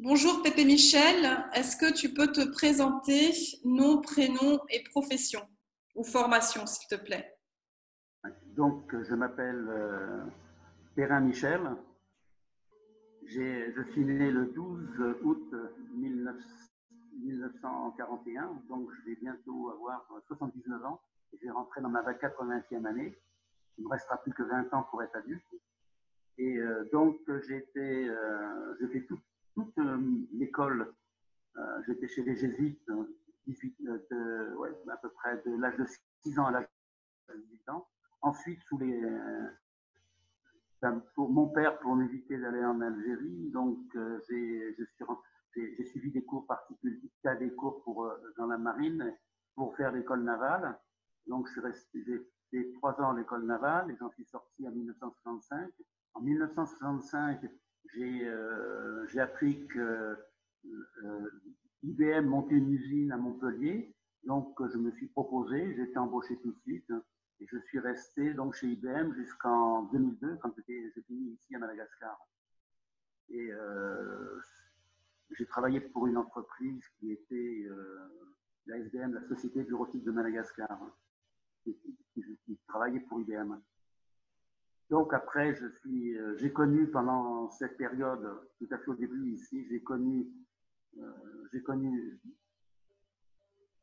Bonjour Pépé Michel, est-ce que tu peux te présenter nom, prénom et profession ou formation s'il te plaît? Donc, je m'appelle Perrin Michel. Je suis né le 12 août 1941, donc je vais bientôt avoir 79 ans. Je vais rentrer dans ma 80e année. Il ne me restera plus que 20 ans pour être adulte. Et donc, j'ai fait toute l'école. J'étais chez les jésuites, 18, ouais, à peu près de l'âge de 6 ans à l'âge de 18 ans. Ensuite, pour mon père, pour m'éviter d'aller en Algérie, donc j'ai suivi des cours particuliers, des cours dans la marine pour faire l'école navale. Donc j'ai fait 3 ans à l'école navale et j'en suis sorti en 1965. En 1965, j'ai appris que IBM montait une usine à Montpellier. Donc je me suis proposé, j'ai été embauché tout de suite. Et je suis resté donc chez IBM jusqu'en 2002, quand j'ai fini ici à Madagascar. Et j'ai travaillé pour une entreprise qui était la SBM, la Société Bureautique de Madagascar, qui travaillait pour IBM. Donc après, j'ai connu pendant cette période, tout à fait au début ici, j'ai connu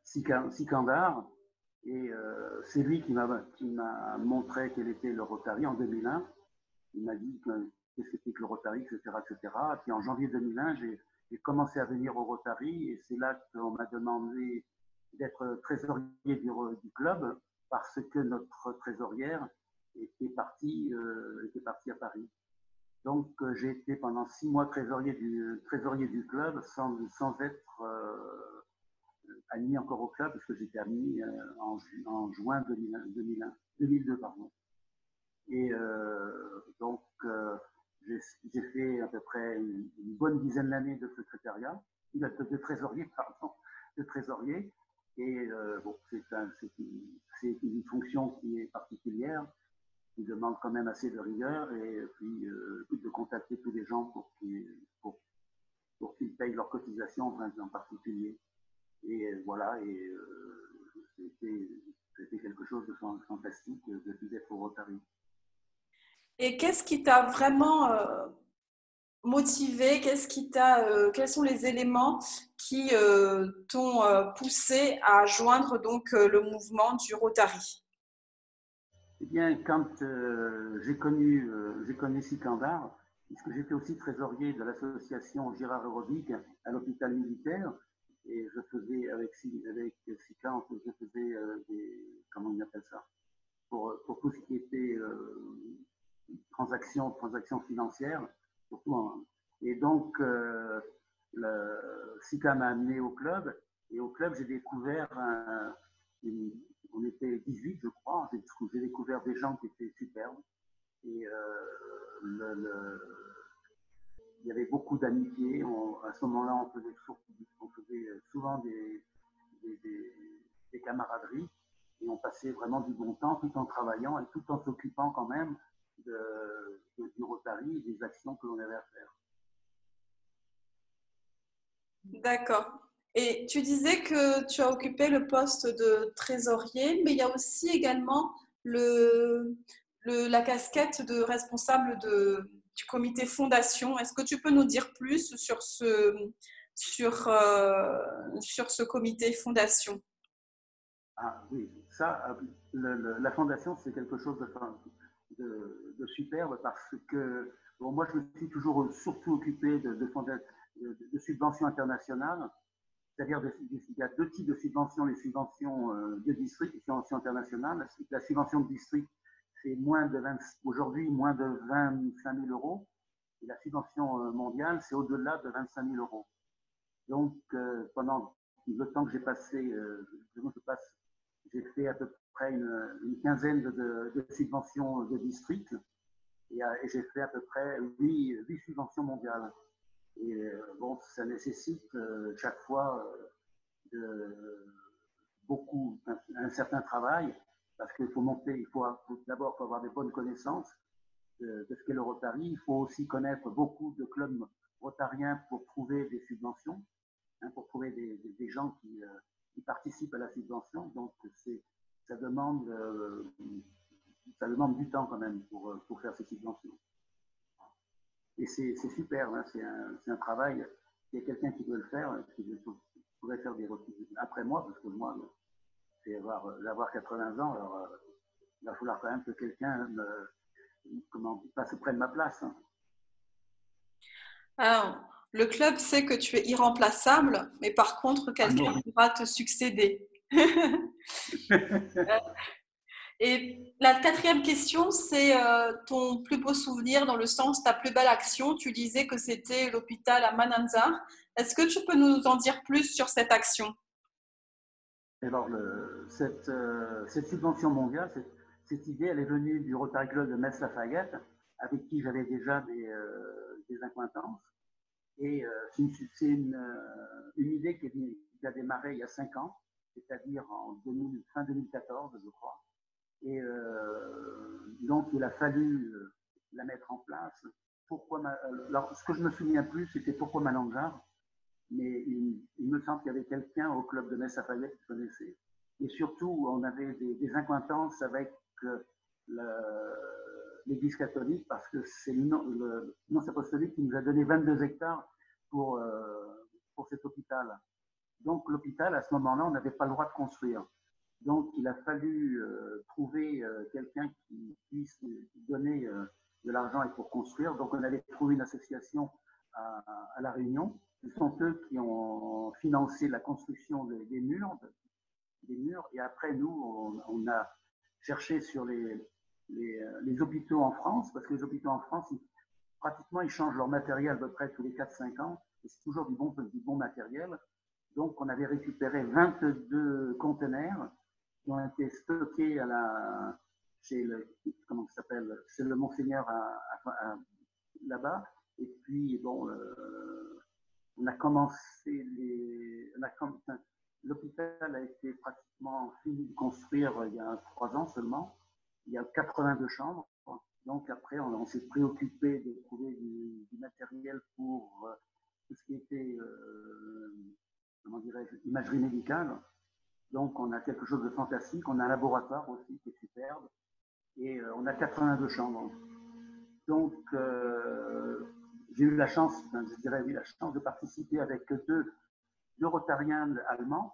Sikandar. Et c'est lui qui m'a montré quel était le Rotary en 2001. Il m'a dit qu'est-ce que c'était que le Rotary, etc., etc. Et puis en janvier 2001, j'ai commencé à venir au Rotary et c'est là qu'on m'a demandé d'être trésorier du club parce que notre trésorière était partie à Paris. Donc j'ai été pendant 6 mois trésorier du club sans être admis encore au club parce que j'étais admis en juin 2002, pardon. Et donc, j'ai fait à peu près une bonne dizaine d'années de secrétariat, de trésorier, pardon, de trésorier. Et bon, c'est une fonction qui est particulière, qui demande quand même assez de rigueur et puis de contacter tous les gens pour qu'ils payent leurs cotisations en particulier. Et voilà, et c'était quelque chose de fantastique de être au Rotary. Et qu'est-ce qui t'a vraiment motivé? Quels sont les éléments qui t'ont poussé à joindre donc le mouvement du Rotary? Eh bien, quand j'ai connu Sikandar, puisque j'étais aussi trésorier de l'association Girard Aérobic à l'hôpital militaire, et je faisais avec Sika, je faisais comment on appelle ça, pour tout ce qui était transactions financières, surtout. Et donc, Sika m'a amené au club, et au club, j'ai découvert on était 18, je crois. J'ai découvert des gens qui étaient superbes. Et il y avait beaucoup d'amitié. À ce moment-là, on faisait souvent des camaraderies. Et on passait vraiment du bon temps tout en travaillant et tout en s'occupant quand même du Rotary et des actions que l'on avait à faire. D'accord. Et tu disais que tu as occupé le poste de trésorier, mais il y a aussi également la casquette de responsable du comité fondation. Est-ce que tu peux nous dire plus sur ce comité fondation? Ah oui, ça, la fondation, c'est quelque chose de superbe parce que bon, moi, je me suis toujours surtout occupé de subventions internationales. C'est-à-dire, il y a deux types de subventions, les subventions de district et les subventions internationales. La subvention de district, c'est aujourd'hui moins de 25 000 euros. Et la subvention mondiale, c'est au-delà de 25 000 euros. Donc, pendant le temps que j'ai passé, j'ai fait à peu près une quinzaine de subventions de district et j'ai fait à peu près 8 subventions mondiales. Et bon, ça nécessite chaque fois un certain travail parce qu'il faut monter, d'abord avoir des bonnes connaissances de ce qu'est le Rotary. Il faut aussi connaître beaucoup de clubs rotariens pour trouver des subventions, hein, pour trouver des gens qui participent à la subvention. Donc, ça demande, ça demande du temps quand même pour faire ces subventions. Et c'est super, hein, c'est un travail. Il y a quelqu'un qui veut le faire, qui pourrait faire des retours après moi, parce que moi, c'est avoir 80 ans, alors il va falloir quand même que quelqu'un passe près de ma place. Hein. Alors, le club sait que tu es irremplaçable, mais par contre, Ah quelqu'un non. pourra te succéder. Et la quatrième question, c'est ton plus beau souvenir dans le sens ta plus belle action. Tu disais que c'était l'hôpital à Mananzar. Est-ce que tu peux nous en dire plus sur cette action? Alors, cette subvention mondiale, cette idée, elle est venue du Rotary Club de Metz-Lafayette, avec qui j'avais déjà des acquaintances. Et c'est une idée qui a démarré il y a 5 ans, c'est-à-dire fin 2014, je crois. Et donc, il a fallu la mettre en place. Alors, ce que je me souviens plus, c'était pourquoi Malangar, mais il me semble qu'il y avait quelqu'un au club de Metz-Lafayette qui connaissait. Et surtout, on avait des accointances avec l'Église catholique, parce que c'est le nonce apostolique qui nous a donné 22 hectares pour cet hôpital. Donc l'hôpital, à ce moment-là, on n'avait pas le droit de construire. Donc il a fallu trouver quelqu'un qui puisse donner de l'argent et pour construire. Donc on avait trouvé une association à La Réunion. Ce sont eux qui ont financé la construction des murs. Et après, nous, on a cherché sur les hôpitaux en France, parce que les hôpitaux en France, pratiquement, ils changent leur matériel à peu près tous les 4-5 ans. Et c'est toujours du bon matériel. Donc, on avait récupéré 22 conteneurs qui ont été stockés chez comment ça s'appelle, c'est le Monseigneur là-bas. Et puis, bon, on a commencé l'hôpital a été pratiquement fini de construire il y a 3 ans seulement. Il y a 82 chambres. Donc après, on s'est préoccupé de trouver du matériel pour tout ce qui était, comment dirais-je, imagerie médicale. Donc on a quelque chose de fantastique. On a un laboratoire aussi qui est superbe. Et on a 82 chambres. Donc j'ai eu la chance, je dirais oui, la chance de participer avec deux rotariens allemands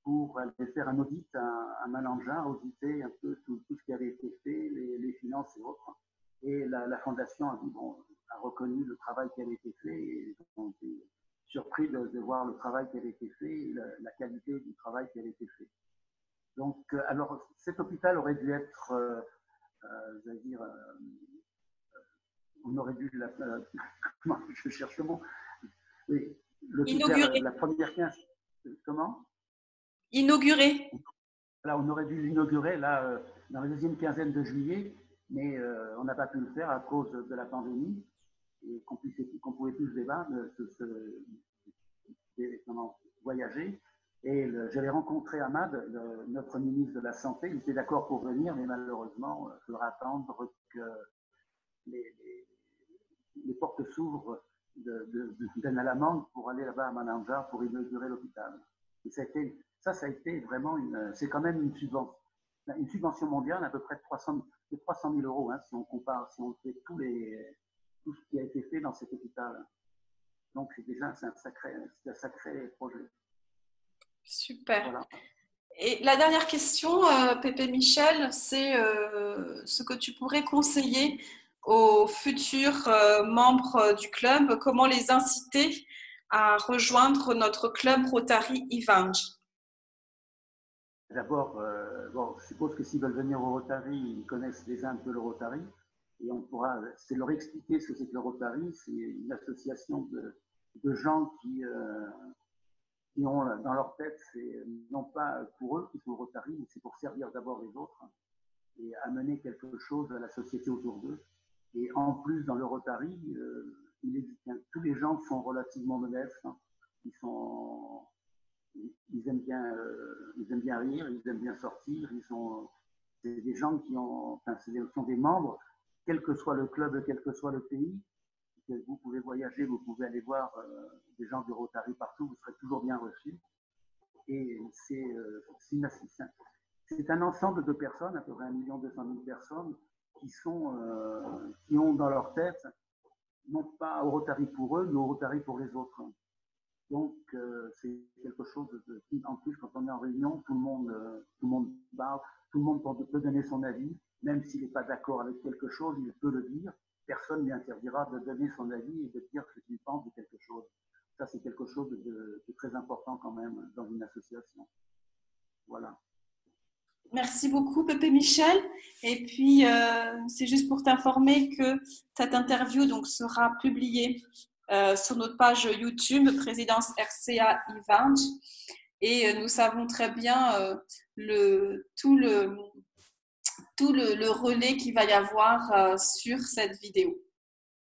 pour aller faire un audit à Malanjar, auditer un peu tout ce qui avait été fait, les finances et autres. Et la fondation a reconnu le travail qui avait été fait et on était surpris de voir le travail qui avait été fait et la qualité du travail qui avait été fait. Donc, alors, cet hôpital aurait dû être, j'allais dire, on aurait dû, comment je cherche le mot, oui, Inauguré. la première 15, comment Inauguré. Là, on aurait dû l'inaugurer là, dans la deuxième quinzaine de juillet, mais on n'a pas pu le faire à cause de la pandémie et qu'on ne pouvait plus se débattre, voyager. Et j'avais rencontré Ahmad, notre ministre de la Santé. Il était d'accord pour venir, mais malheureusement, il faudra attendre que les, les portes s'ouvrent d'Anne à la Mangue pour aller là-bas à Mananjar pour inaugurer l'hôpital. Et ça a été vraiment c'est quand même une subvention mondiale à peu près de 300 000 euros, hein, si on compare, si on fait tout ce qui a été fait dans cet hôpital. Donc c'est déjà un sacré projet. Super. Voilà. Et la dernière question, Pépé Michel, c'est ce que tu pourrais conseiller aux futurs membres du club, comment les inciter à rejoindre notre club Rotary Ivange. D'abord, je suppose que s'ils veulent venir au Rotary, ils connaissent déjà un peu le Rotary. Et c'est leur expliquer ce que c'est que le Rotary. C'est une association de gens qui ont dans leur tête, c'est non pas pour eux qui sont au Rotary, mais c'est pour servir d'abord les autres et amener quelque chose à la société autour d'eux. Et en plus, dans le Rotary, tous les gens sont relativement modestes. Hein. Ils aiment bien rire, ils aiment bien sortir. C'est des gens qui sont des membres, quel que soit le club, quel que soit le pays, vous pouvez voyager, vous pouvez aller voir des gens du Rotary partout, vous serez toujours bien reçus. Et c'est un ensemble de personnes, à peu près 1 200 000 personnes, qui ont dans leur tête, non pas au Rotary pour eux, mais au Rotary pour les autres. Donc, c'est quelque chose en plus, quand on est en réunion, tout le monde parle, tout le monde peut donner son avis, même s'il n'est pas d'accord avec quelque chose, il peut le dire. Personne ne lui interdira de donner son avis et de dire ce qu'il pense de quelque chose. Ça, c'est quelque chose de très important quand même dans une association. Voilà. Merci beaucoup, Pépé Michel. Et puis, c'est juste pour t'informer que cette interview donc, sera publiée sur notre page YouTube, Présidence RCA Event. Et nous savons très bien tout le relais qu'il va y avoir sur cette vidéo.